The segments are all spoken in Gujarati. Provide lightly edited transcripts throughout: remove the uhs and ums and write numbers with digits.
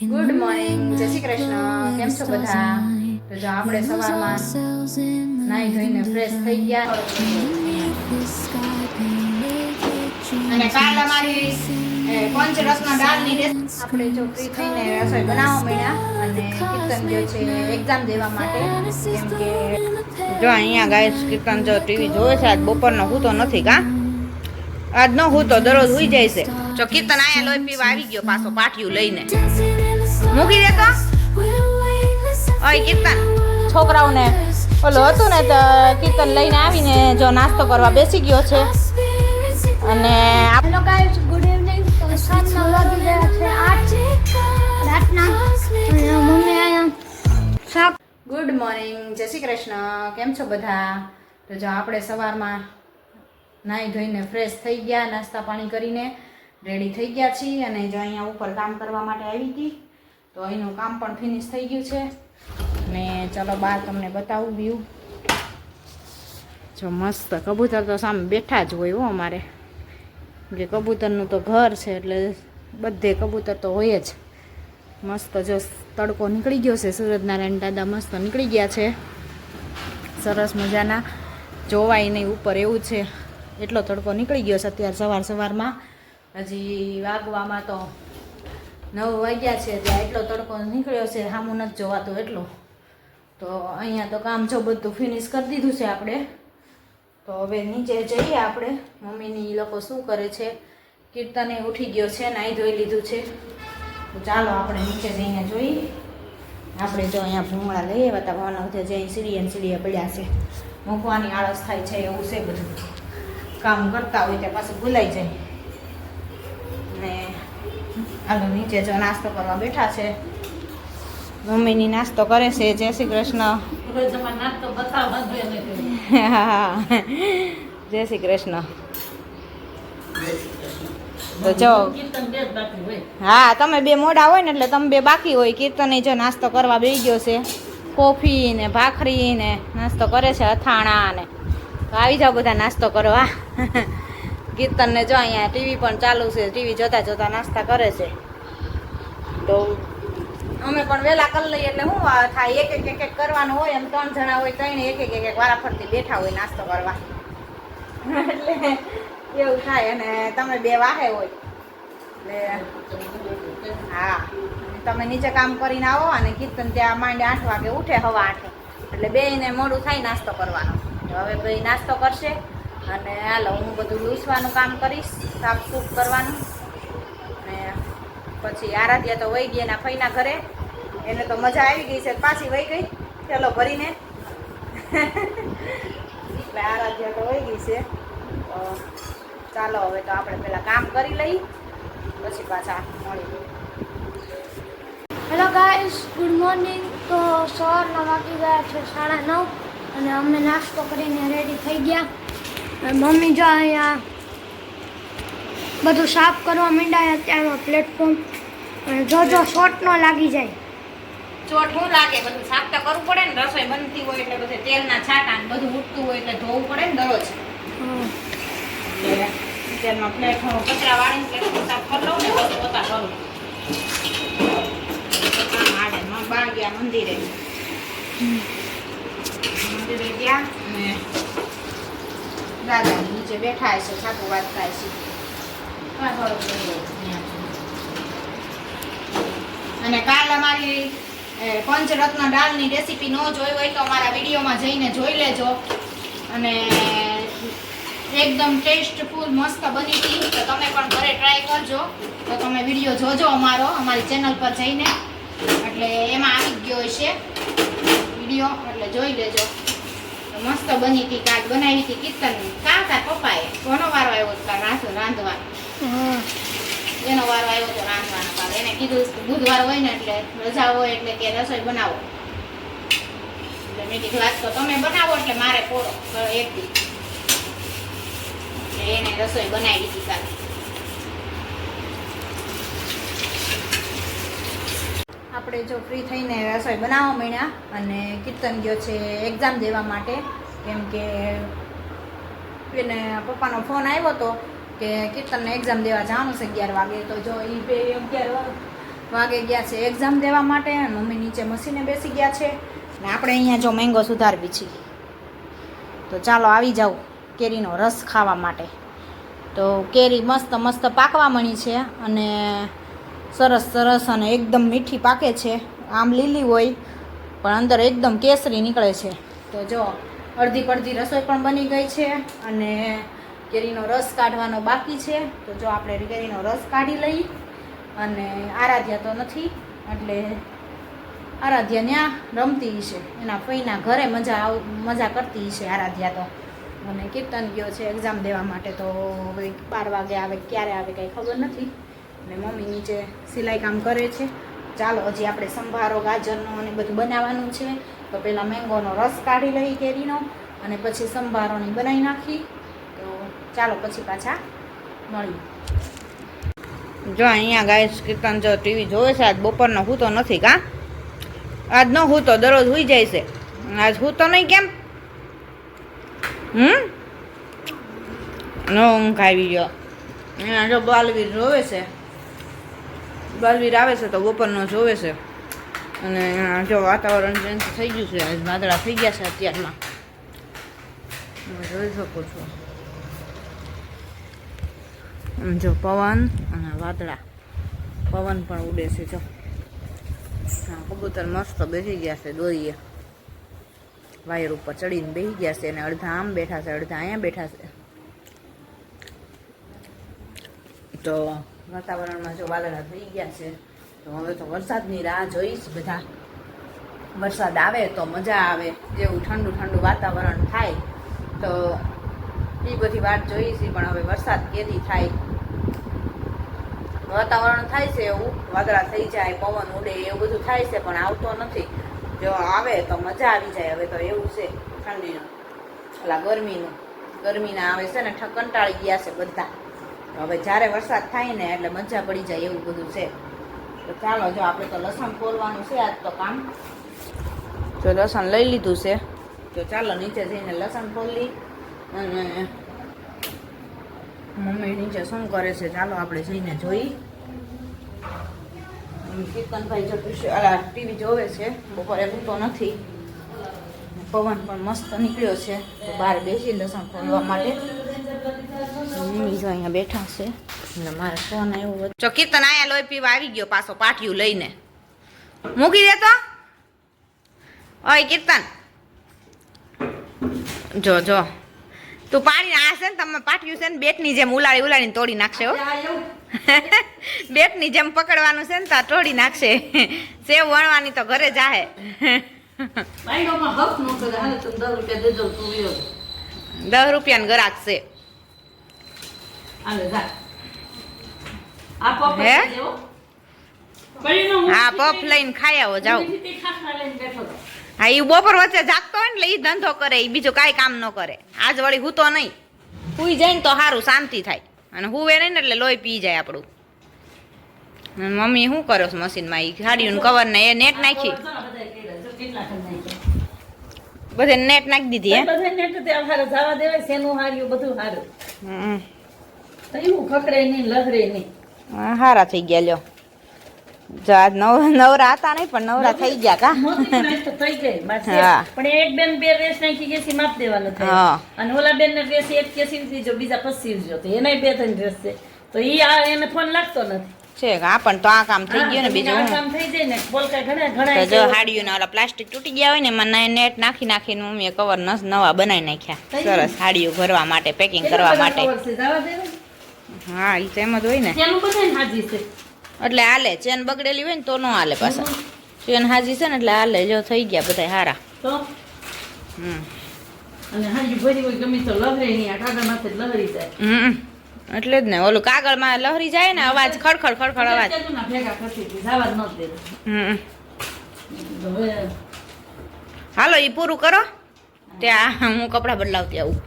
ગુડ મોર્નિંગ, જય શ્રી કૃષ્ણ. કેમ છો બધા? તો જો આપણે સવારમાં નાહી ધોઈને ફ્રેશ થઈ ગયા અને કાલ અમારી પંચરત્ન દાળની રેસીપી આપણે જો ફ્રી થઈને રસોઈ બનાવવા મળ્યા અને કીર્તન ગયો છે એક્ઝામ દેવા માટે. કેમ કે જો અહીંયા ગાઈસ કીર્તન જો ટીવી જોવે છે. આજ બપોરનો હૂતો નથી કા આજ ન હૂતો દરરોજ હુઈ જાય છે. જો કીર્તન અહીંયા લોહી પીવા આવી ગયો પાછો પાટિયું લઈને. મૂકી દે તો ઓય કીર્તન છોકરાઓને ઓલો હતું ને તો કીર્તન લઈને આવીને જો નાસ્તો કરવા બેસી ગયો છે. અને હેલો ગાઈસ, ગુડ ઇવનિંગ. તો સાંજના વાગી ગયા છે 8 રાતના. અને મમ્મી આયા શાક. ગુડ મોર્નિંગ, જય શ્રી કૃષ્ણ. કેમ છો બધા? તો જો આપણે સવારમાં નાહી ધોઈને ફ્રેશ થઈ ગયા, નાસ્તા પાણી કરીને રેડી થઈ ગયા છીએ અને જો અહીંયા ઉપર કામ કરવા માટે આવી હતી તો અહીંનું કામ પણ ફિનિશ થઈ ગયું છે. ને ચલો બહાર તમને બતાવું વ્યૂ. જો મસ્ત કબૂતર તો સામે બેઠા જ હોય હો અમારે, જે કબૂતરનું તો ઘર છે એટલે બધે કબૂતર તો હોય જ. મસ્ત જો તડકો નીકળી ગયો છે, સૂરજનારાયણ દાદા મસ્ત નીકળી ગયા છે, સરસ મજાના, જોવાય નહીં ઉપર એવું છે, એટલો તડકો નીકળી ગયો છે અત્યારે સવારમાં. હજી વાગવામાં તો 9 વાગ્યા છે ત્યાં એટલો તડકો નીકળ્યો છે, સામું નથી જોવાતું એટલો. તો અહીંયા તો કામ જો બધું ફિનિશ કરી દીધું છે આપણે. તો હવે નીચે જઈએ આપણે, મમ્મીની લોકો શું કરે છે. કીર્તને ઉઠી ગયો છે, નાહી ધોઈ લીધું છે. તો ચાલો આપણે નીચે જઈને જોઈએ. આપણે જો અહીંયા ભૂંગળા લઈ આવ્યા હતા ભાવનગરથી, જે સીડીએ પડ્યા છે, મૂકવાની આળસ થાય છે એવું છે. બધું કામ કરતા હોય ત્યાં પાછું ભૂલાઈ જાય. ને હાલો નીચે જો નાસ્તો કરવા બેઠા છે, મમ્મીની નાસ્તો કરે છે. જય શ્રી કૃષ્ણ. હા જય શ્રી કૃષ્ણ. તો જો હા તમે બે મોડા હોય ને એટલે તમે બે બાકી હોય. કીર્તન જો નાસ્તો કરવા બેસી ગયો છે, કોફી ને ભાખરી ને નાસ્તો કરે છે, અથાણા ને. તો આવી જાઓ બધા નાસ્તો કરવા. કીર્તનને જો અહીંયા ટીવી પણ ચાલુ છે, ટીવી જોતા જોતા નાસ્તા કરે છે. તો અમે પણ વહેલા કરી લઈએ એટલે શું થાય, એક કરવાનું હોય. એમ 3 જણા હોય, 3 એક વારાફરતી બેઠા હોય નાસ્તો કરવા એટલે એવું થાય. અને તમે બે વાહે હોય એટલે હા, તમે નીચે કામ કરીને આવો અને કીર્તન ત્યાં માંડે 8 વાગે ઉઠે, 8:15 એટલે બેયને મોડું થાય નાસ્તો કરવાનો. તો હવે ભાઈ નાસ્તો કરશે અને હાલો હું બધું લૂસવાનું કામ કરીશ, સાફ સૂફ કરવાનું. અને પછી આરાધ્યા તો વહી ગઈ એના ફઈના ઘરે, એને તો મજા આવી ગઈ છે, પાછી વહી ગઈ ચલો ભરીને. એટલે આરાધ્યા તો વહી ગઈ છે. તો ચાલો હવે તો આપણે પહેલાં કામ કરી લઈ, પછી પાછા મળી. Hello guys, good morning. તો સવારના વાગી ગયા છે 9:30 અને અમે નાસ્તો કરીને રેડી થઈ ગયા. મમ્મી જો અહીંયા બધું સાફ કરવા માંડ્યા ત્યાંનો પ્લેટફોર્મ. અને જો શોર્ટ ન લાગી જાય. ચોટ શું લાગે, બધું સાફ તો કરવું પડે ને. રસોઈ બનતી હોય એટલે બધે તેલના છાંટા ને બધું ઉઠતું હોય એટલે ધોવું પડે ને દરરોજ. તેલમાં પ્લેટફોર્મ કચરા વાળીને પ્લેટફોર્મ સાફ કરી લઉં ને પછી પોતા કરું. બહાર ગયા મંદિરે ગયા ને દાદા નીચે બેઠા છે, છાપુ વાત થાય છે. અને કાલ અમારી પંચરત્ન દાળની રેસીપી ન જોઈ હોય તો અમારા વિડીયોમાં જઈને જોઈ લેજો. અને એકદમ ટેસ્ટફુલ મસ્ત બની હતી. તો તમે પણ ઘરે ટ્રાય કરજો. તો તમે વિડીયો જોજો અમારી ચેનલ પર જઈને, એટલે એમાં આવી ગયો હશે વિડીયો, એટલે જોઈ લેજો. તો મસ્ત બની હતી. કાચ બનાવી હતી કીર્તનની. કાં પપ્પાએ કોનો વારો આવ્યો હતો રાંધવાનો? એનો વારો આવ્યો હતો રાંધવાનો. કાલ એને કીધું બુધવાર હોય ને એટલે રજા હોય એટલે કે રસોઈ બનાવો. એટલે મેં કીધું આજ તો તમે બનાવો એટલે મારે પોળો એક દી. એટલે એને રસોઈ બનાવી હતી કાલે. આપણે જો ફ્રી થઈને રસોઈ બનાવવા માંડ્યા અને કીર્તન ગયો છે એક્ઝામ દેવા માટે. કેમ કે એને પપ્પાનો ફોન આવ્યો હતો કે કીર્તનને એક્ઝામ દેવા જવાનું છે 11 વાગે. તો જો એ 11 વાગે ગયા છે એક્ઝામ દેવા માટે. મમ્મી નીચે મશીને બેસી ગયા છે ને આપણે અહીંયા જો મેંગો સુધારવી છે. તો ચાલો આવી જાઓ કેરીનો રસ ખાવા માટે. તો કેરી મસ્ત મસ્ત પાકવા મળી છે અને સરસ સરસ અને એકદમ મીઠી પાકે છે. આમ લીલી હોય પણ અંદર એકદમ કેસરી નીકળે છે. તો જો અડધી પડધી રસોઈ પણ બની ગઈ છે અને કેરીનો રસ કાઢવાનો બાકી છે. તો જો આપણે કેરીનો રસ કાઢી લઈ. અને આરાધ્યા તો નથી એટલે આરાધ્યા ત્યાં રમતી છે એના ફઈના ઘરે મજા કરતી છે આરાધ્યા તો. અને કીર્તન ગયો છે એક્ઝામ દેવા માટે. તો હવે 12 વાગે આવે ક્યારે આવે કંઈ ખબર નથી. અને મમ્મી નીચે સિલાઈ કામ કરે છે. ચાલો હજી આપણે સંભારો ગાજરનો અને બધું બનાવવાનું છે. તો પહેલાં મેંગોનો રસ કાઢી લઈ કેરીનો અને પછી સંભારોની બનાવી નાખી. તો ચાલો પછી પાછા મળીએ. જો અહીંયા ગાઈસ કીર્તન જો ટીવી જોવે છે. આજ બપોરનો હું તો નથી કા આજ ન હું તો દરરોજ હુઈ જાય છે. આજ હું તો નહીં કેમ નો ઊંઘ આવી ગયો. અહીંયા જો બાલવીર જોવે છે. બાલવીર આવે છે તો બપોરનો જોવે છે. અને જો વાતાવરણ ચેન્જ થઈ ગયું છે. આજ વાદળા થઈ ગયા છે અત્યારમાં જોઈ શકો છો. જો પવન અને વાદળા પવન પણ ઉડે છે. જો હા કબૂતર મસ્ત બેસી ગયા છે દોરીએ વાયર ઉપર ચડીને બેસી ગયા છે. અને અડધા આમ બેઠા છે અડધા અહીંયા બેઠા છે. તો વાતાવરણમાં જો વાદળા થઈ ગયા છે. તો હવે તો વરસાદની રાહ જોઈશ બધા. વરસાદ આવે તો મજા આવે. જેવું ઠંડુ ઠંડુ વાતાવરણ થાય તો એ બધી વાત જોઈશ. પણ હવે વરસાદ કેદી થાય. વાતાવરણ થાય છે એવું વાદળા થઈ જાય પવન ઉડે એવું બધું થાય છે પણ આવતો નથી. જો આવે તો મજા આવી જાય. હવે તો એવું છે ઠંડીનું ઓલા ગરમીના આવે છે ને કંટાળી ગયા છે બધા. હવે જ્યારે વરસાદ થાય ને એટલે મજા પડી જાય એવું બધું છે. તો ચાલો જો આપણે તો લસણ ફોલવાનું છે આજ તો કામ. જો લસણ લઈ લીધું છે તો ચાલો નીચે જઈને લસણ ફોલી. અને મમ્મી નીચે શું કરે છે ચાલો આપણે જઈને જોઈ. કીર્તનભાઈ જો ટીવી જોવે છે. બપોરે હું તો નથી. પવન પણ મસ્ત નીકળ્યો છે તો બહાર બેસી લસણ ફોલવા માટે. મમ્મી જો અહીંયા બેઠા છે અને મારે ફોન આવ્યો. જો કીર્તન અહીંયા લોહી પીવા આવી ગયો પાછો પાટિયું લઈને. મૂકી દે તો ઓય કીર્તન જો જો તું પાણી આ છે ને તમે પાટિયું છે ને બેટની જેમ ઉલાળીને તોડી નાખશે હો. બેટની જેમ પકડવાનું છે ને તો તોડી નાખશે. સેવ વણવાની તો ઘરે જાહે. 10 રૂપિયાનું ગરાક છે. હા પફ લઈને ખાઈ આવો જાઓ. હા એ બપોર વચ્ચે જાગતો હોય ને એટલે એ ધંધો કરે. એ બીજું કાંઈ કામ ન કરે. આજ વળી હું તો નહીં. હુઈ જાય ને તો સારું શાંતિ થાય. અને હુવે નહીં ને એટલે લોહી પી જાય આપણું. મમ્મી શું કરો છો મશીનમાં? એ સાડીનું કવર ને એ નેટ નાખી બધે નેટ નાખી દીધી હે. હારા થઈ ગયા લ્યો. જો આજ નવરા હતા નહીં પણ નવરા થઈ ગયા કા. હા પણ એક બેન 2 રેસ નાખી કેસી માપ દેવાનો થાય. અને ઓલા બેન ને રેસ એક કેસી દીજો બીજા 25 જો તો એના 2-3 રેસ છે તો ઈ આ એને ફોન લાગતો નથી છે. હા પણ તો આ કામ થઈ ગયું ને બીજું કામ થઈ જાય ને બોલકા ઘણા જો હાડીઓના ઓલા પ્લાસ્ટિક તૂટી ગયા હોય ને એમાં નેટ નાખીને મમ્મીએ કવર નવા બનાવી નાખ્યા. સરસ હાડીઓ ભરવા માટે પેકિંગ કરવા માટે. હા ઈ તો એમ જ હોય ને. તેનું બધાને હાજી છે એટલે હાલે. ચેન બગડેલી હોય ને તો ન હાલે પાછા. ચેન હાજી છે ને એટલે હાલે. જો થઈ ગયા બધા હારા. તો અને હાજી ભરી હોય ગમે તો લહરે નહીં. આ કાગળ માથે લહરી જાય. એટલે જ ને ઓલું કાગળમાં લહરી જાય ને અવાજ ખડખડ અવાજ. ભેગા થતી જવા જ ન દે. હાલો એ પૂરું કરો ત્યાં હું કપડાં બદલાવતી આવું.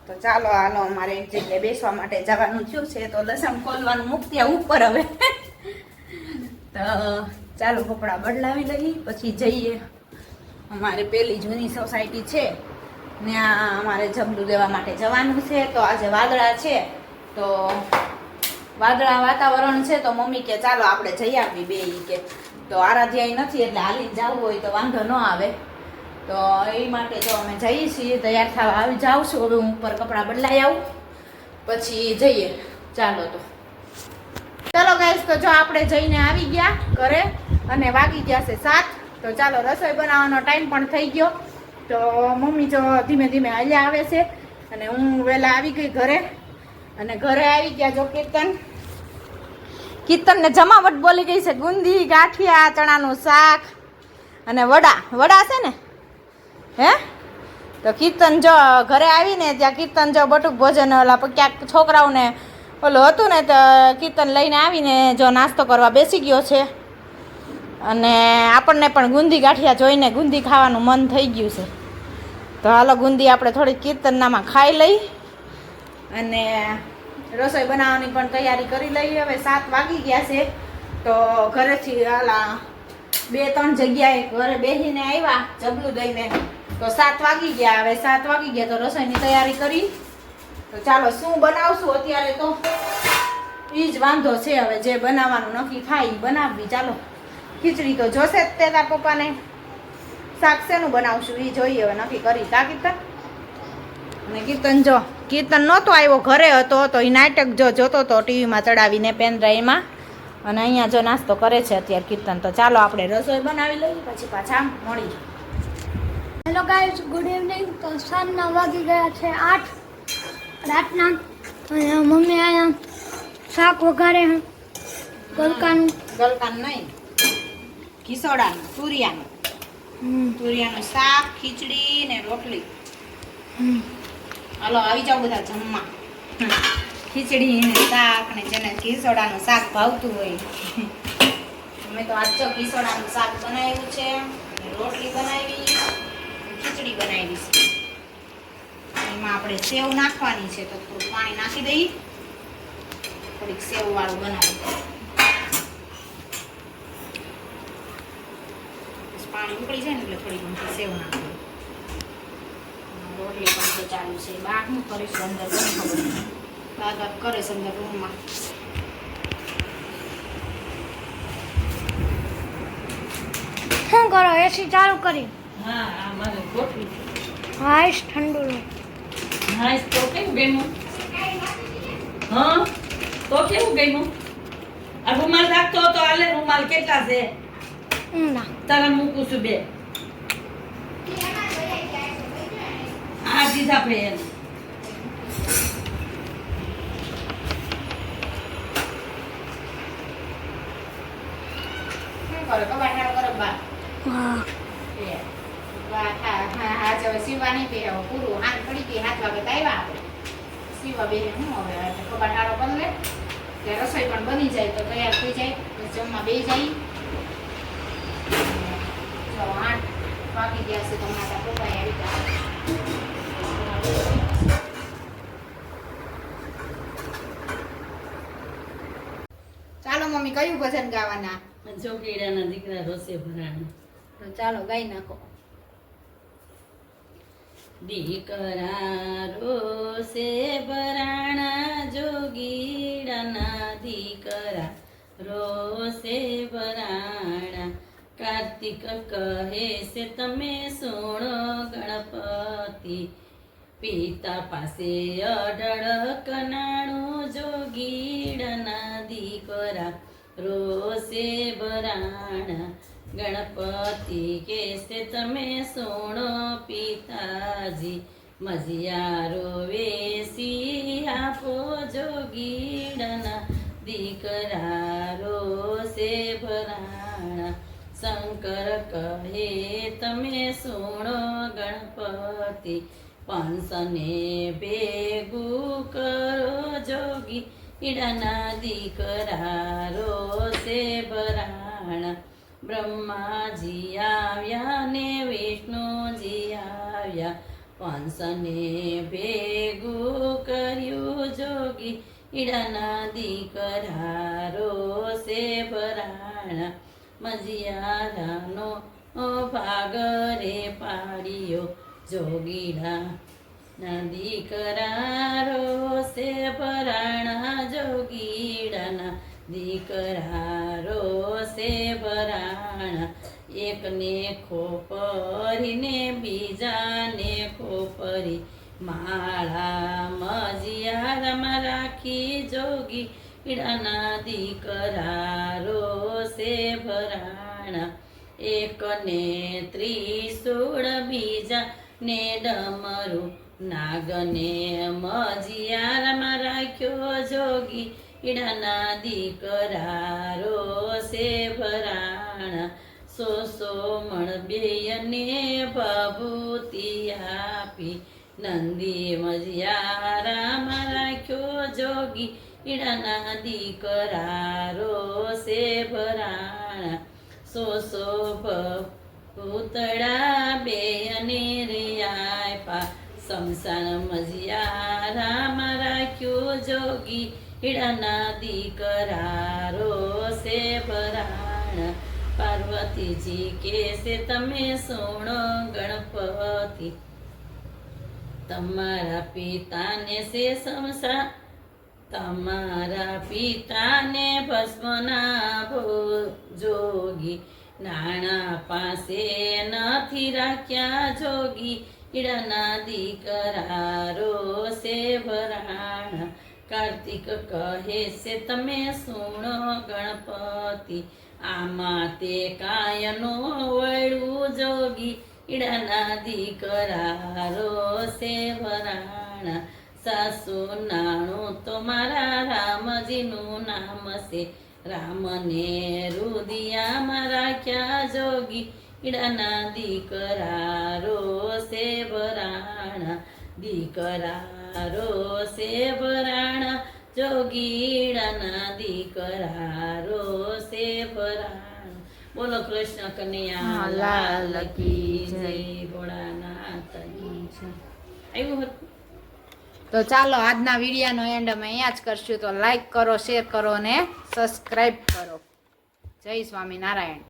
તો ચાલો હાલો અમારે એક જગ્યાએ બેસવા માટે જવાનું થયું છે. તો લસણ ખોલવાનું મૂકતી ઉપર હવે. તો ચાલો કપડાં બદલાવી લઈએ પછી જઈએ. અમારે પેલી જૂની સોસાયટી છે ત્યાં અમારે જબલું લેવા માટે જવાનું છે. તો આજે વાદળા છે તો વાદળા વાતાવરણ છે તો મમ્મી કે ચાલો આપણે જઈ આવી બે ઈ કે. તો આરાધ્યા નથી એટલે હાલીને જવું હોય તો વાંધો ન આવે. તો એ માટે જો અમે જઈએ છીએ, તૈયાર થવા આવી જાઉં છું. હવે હું ઉપર કપડાં બદલાઈ આવું પછી જઈએ. ચાલો તો ચાલો ગાઈસ, તો જો આપણે જઈને આવી ગયા ઘરે અને વાગી ગયા છે 7. તો ચાલો રસોઈ બનાવવાનો ટાઈમ પણ થઈ ગયો. તો મમ્મી જો ધીમે ધીમે હાલ્યા આવે છે અને હું વહેલા આવી ગઈ ઘરે. અને ઘરે આવી ગયા જો કીર્તનને જમાવટ બોલી ગઈ છે. ગુંદી, ગાંઠિયા, ચણાનું શાક અને વડા છે ને હે. તો કીર્તન જો ઘરે આવીને ત્યાં કીર્તન જો બટુક ભોજન ઓલા ક્યાંક છોકરાઓને ઓલું હતું ને તો કીર્તન લઈને આવીને જો નાસ્તો કરવા બેસી ગયો છે. અને આપણને પણ ગુંદી ગાંઠિયા જોઈને ગુંદી ખાવાનું મન થઈ ગયું છે. તો હાલો ગુંદી આપણે થોડીક કીર્તનનામાં ખાઈ લઈ અને રસોઈ બનાવવાની પણ તૈયારી કરી લઈએ. હવે 7 વાગી ગયા છે. તો ઘરેથી હાલા 2-3 જગ્યાએ ઘરે બેસીને આવ્યા જબલું દઈને. તો 7 વાગી ગયા. હવે 7 વાગી ગયા તો રસોઈની તૈયારી કરી. તો ચાલો શું બનાવશું અત્યારે તો એ જ વાંધો છે. હવે જે બનાવવાનું નક્કી થાય એ બનાવવી. ચાલો ખીચડી તો જોશે જ તે તાર પપ્પાને. શાક શેનું બનાવશું એ જોઈએ હવે નક્કી કરી. કા કીર્તન? અને કીર્તન જો કીર્તન નહોતો આવ્યો, ઘરે હતો તો એ નાટક જોતો હતો ટીવીમાં ચડાવીને પેનડ્રાઈવમાં. અને અહીંયા જો નાસ્તો કરે છે અત્યારે કીર્તન. તો ચાલો આપણે રસોઈ બનાવી લઈએ પછી પાછા મળી. Hello guys, good evening. તો સાંજના વાગી ગયા છે 8 રાતના. અને મમ્મી અહીંયા શાક વઘારે છે ગલકાનું નહીં, ખીસોડાનું, તુરિયાનું શાક, ખીચડી ને રોટલી. હાલો આવી જાઓ બધા જમવા. ખીચડી ને શાક ને જેને ખીસોડાનું શાક ભાવતું હોય. અમે તો આજ તો ખીસોડાનું શાક બનાવ્યું છે, રોટલી બનાવી, ખીચડી બનાવી છે. એમાં આપણે સેવ નાખવાની છે તો થોડું પાણી નાખી દઈએ. થોડીક સેવ વાળું બનાવી. પાણી ઉકળી જાય ને એટલે થોડી ઘણી સેવ નાખી. રોટલી પણ તો ચાલુ છે. બહાર શું કરીશ અંદર કોને ખબર. બહાર કરે છે અંદર રૂમમાં. શું કરો? એસી ચાલુ કરી? હા આ મારે ગોઠવી છે. હાઈશ ઠંડુ. હા તો કેવું ગમ્યું? હા તો કેવું ગમ્યું? આ રૂમાલ રાખતો હતો. હાલે રૂમાલ કેટલા છે? ના તારા મૂકું છું 2. આ દીધા આપણે એને. શું કરે? કબાટ હારો કરો બા. હા હા હવે સીવા નહીં પે પૂરું. હાથ પડી ગઈ 7 વાગે તો આવ્યા આપણે સીવા બે. શું હવે કબાટ હારો કરી લે એટલે રસોઈ પણ બની જાય તો તૈયાર થઈ જાય. જમવા બે જાય. 8 વાગી ગયા છે તો મારા પપ્પા આવી ગયા. ચાલો મમ્મી કયું ભજન ગાવાના? જોગીડાના દીકરા રોસે ભરાણા. તો ચાલો ગાઈ નાખો. દીકરા રોસે ભરાણા, જોગીડાના દીકરા રોસે ભરાણા. કાર્તિક કહે છે તમે સુણો ગણપતિ, પિતા પાસે અઢળક નાણું, જોગીડાના દીકરા રોસે ભરાણા. ગણપતિ કેસે તમે સુણો પિતાજી, મજિયારો વેસી આપો, જોગીડાના દીકરા રોસે ભરાણા. શંકર કહે તમે સુણો ગણપતિ, પાંસને ભેગું કરો, જોગીડાના દીકરા રોસે ભરાણા. બ્રહ્માજી આવ્યા ને વિષ્ણુજી આવ્યા, પાંસને ભેગું કર્યું, જોગીડાના દીકરા રોસે ભરાણા. મજિયારાનો ભાગ રે પાડ્યો, જોગીડા ના દીકરા રોશે ભરાણા જોગીડાના દીકરા રોશે ભરાણા એકને ખોપરીને બીજાને ખોપરી માળા મજિયારમાં રાખી જોગી ઈડાના દીકરા રોશે ભરાણા એકને ત્રિશૂળ બીજાને ડમરું નાગને મજિયારમાં રાખ્યો જોગી ઈડાના દીકરા રોશે ભરાણા સો મણ બેયને ભભૂતિ આપી નંદી મજિયારામાં રાખ્યો જોગી ઈડાના દીકરા રોશે ભરાણા સો ભૂતળા બેયને રે આપ્યા સમસાન મજિયારામાં રાખ્યો જોગી ઈડાના દીકરા રોશે ભરાણા પાર્વતીજી કેસે તમે સુણો ગણપતિ તમારા પિતાને છે સમસા તમારા પિતાને ભસ્મના જોગી નાણા પાસે નથી રાખ્યા જોગી ઈડાના દીકરા રોશે ભરાણા કાર્તિક કહે છે તમે સુણો ગણપતિ આમાં તે કાયનો વળું જોગી ઈડાના દીકરા રોશે ભરાણા સાસુ નાણું તો મારા રામજીનું નામ છે રામને રુદિયામાં રાખ્યા જોગી ઈડાના દીકરા રોશે ભરાણા દીકરા રોશે ભરાણા જોગીડાના દીકરા રોશે ભરાણા બોલો કૃષ્ણ કનૈયા લાલ કી જય ભોળાનાથની જય આવ્યું હતું તો ચાલો આજના વિડીયોનો એન્ડ અમે અહીંયા જ કરશું. તો લાઈક કરો, શેર કરો અને સબસ્ક્રાઈબ કરો. જય સ્વામિનારાયણ.